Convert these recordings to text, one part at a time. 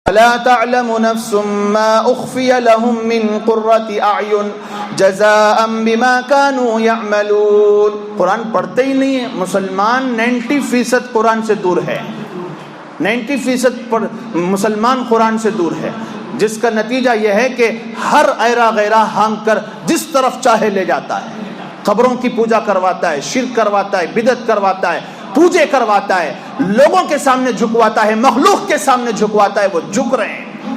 لا تعلم نفس ما اخفي لهم من قرة اعین جزاء بما كانوا يعملون۔ قرآن پڑھتے ہی نہیں ہے مسلمان، 90% قرآن سے دور ہے، 90% مسلمان قرآن سے دور ہے، جس کا نتیجہ یہ ہے کہ ہر ایرا غیرہ ہانگ کر جس طرف چاہے لے جاتا ہے، قبروں کی پوجا کرواتا ہے، شرک کرواتا ہے، بدعت کرواتا ہے، پوجے کرواتا ہے، لوگوں کے سامنے جھکواتا ہے، مخلوق کے سامنے جھکواتا ہے۔ وہ جھک رہے ہیں،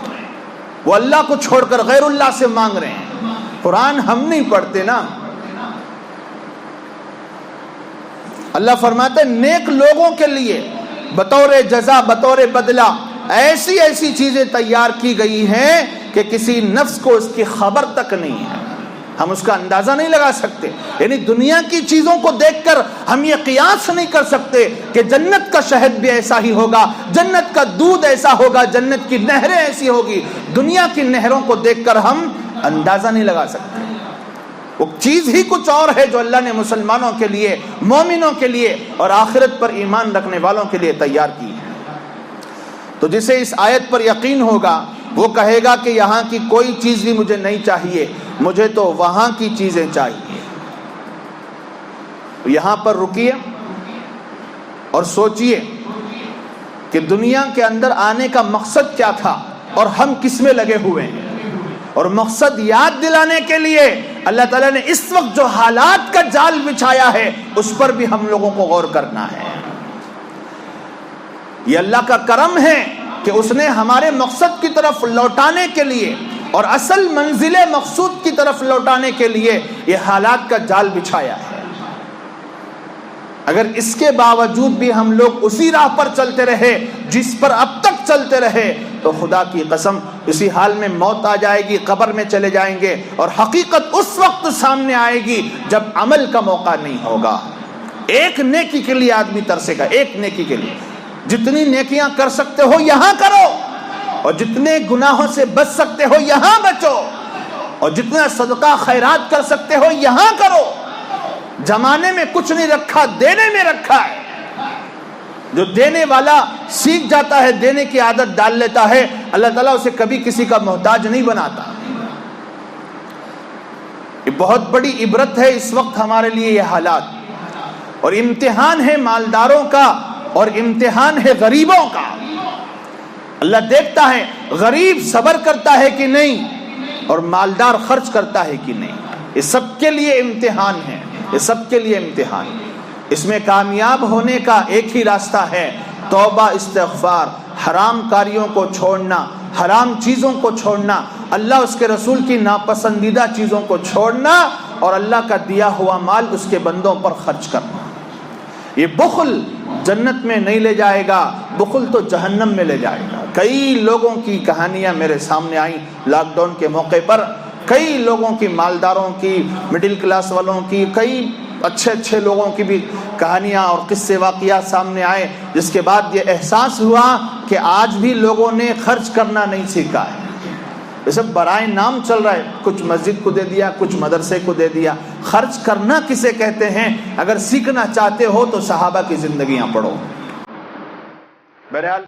وہ اللہ کو چھوڑ کر غیر اللہ سے مانگ رہے ہیں۔ قرآن ہم نہیں پڑھتے نا۔ اللہ فرماتا ہے نیک لوگوں کے لیے بطور جزا، بطور بدلہ ایسی ایسی چیزیں تیار کی گئی ہیں کہ کسی نفس کو اس کی خبر تک نہیں ہے، ہم اس کا اندازہ نہیں لگا سکتے۔ یعنی دنیا کی چیزوں کو دیکھ کر ہم یہ قیاس نہیں کر سکتے کہ جنت کا شہد بھی ایسا ہی ہوگا، جنت کا دودھ ایسا ہوگا، جنت کی نہریں ایسی ہوگی۔ دنیا کی نہروں کو دیکھ کر ہم اندازہ نہیں لگا سکتے، وہ چیز ہی کچھ اور ہے جو اللہ نے مسلمانوں کے لیے، مومنوں کے لیے اور آخرت پر ایمان رکھنے والوں کے لیے تیار کی ہے۔ تو جسے اس آیت پر یقین ہوگا وہ کہے گا کہ یہاں کی کوئی چیز بھی مجھے نہیں چاہیے، مجھے تو وہاں کی چیزیں چاہیے۔ یہاں پر رکیے اور سوچئے کہ دنیا کے اندر آنے کا مقصد کیا تھا اور ہم کس میں لگے ہوئے ہیں، اور مقصد یاد دلانے کے لیے اللہ تعالیٰ نے اس وقت جو حالات کا جال بچھایا ہے اس پر بھی ہم لوگوں کو غور کرنا ہے۔ یہ اللہ کا کرم ہے کہ اس نے ہمارے مقصد کی طرف لوٹانے کے لیے اور اصل منزل مقصود کی طرف لوٹانے کے لیے یہ حالات کا جال بچھایا ہے۔ اگر اس کے باوجود بھی ہم لوگ اسی راہ پر چلتے رہے جس پر اب تک چلتے رہے تو خدا کی قسم اسی حال میں موت آ جائے گی، قبر میں چلے جائیں گے اور حقیقت اس وقت سامنے آئے گی جب عمل کا موقع نہیں ہوگا۔ ایک نیکی کے لیے آدمی ترسے گا، ایک نیکی کے لیے۔ جتنی نیکیاں کر سکتے ہو یہاں کرو، اور جتنے گناہوں سے بچ سکتے ہو یہاں بچو، اور جتنا صدقہ خیرات کر سکتے ہو یہاں کرو۔ جمانے میں کچھ نہیں رکھا، دینے میں رکھا ہے۔ جو دینے والا سیکھ جاتا ہے، دینے کی عادت ڈال لیتا ہے، اللہ تعالیٰ اسے کبھی کسی کا محتاج نہیں بناتا۔ یہ بہت بڑی عبرت ہے اس وقت ہمارے لیے یہ حالات، اور امتحان ہے مالداروں کا اور امتحان ہے غریبوں کا۔ اللہ دیکھتا ہے غریب صبر کرتا ہے کہ نہیں اور مالدار خرچ کرتا ہے کہ نہیں۔ یہ سب کے لیے امتحان ہے، یہ سب کے لیے امتحان۔ اس میں کامیاب ہونے کا ایک ہی راستہ ہے، توبہ، استغفار، حرام کاریوں کو چھوڑنا، حرام چیزوں کو چھوڑنا، اللہ اس کے رسول کی ناپسندیدہ چیزوں کو چھوڑنا، اور اللہ کا دیا ہوا مال اس کے بندوں پر خرچ کرنا۔ یہ بخل جنت میں نہیں لے جائے گا، بخل تو جہنم میں لے جائے گا۔ کئی لوگوں کی کہانیاں میرے سامنے آئیں لاک ڈاؤن کے موقع پر، کئی لوگوں کی، مالداروں کی، مڈل کلاس والوں کی، کئی اچھے اچھے لوگوں کی بھی کہانیاں اور قصے واقعات سامنے آئے، جس کے بعد یہ احساس ہوا کہ آج بھی لوگوں نے خرچ کرنا نہیں سیکھا ہے۔ یہ سب برائے نام چل رہا ہے، کچھ مسجد کو دے دیا، کچھ مدرسے کو دے دیا۔ خرچ کرنا کسے کہتے ہیں؟ اگر سیکھنا چاہتے ہو تو صحابہ کی زندگیاں پڑھو۔ بہرحال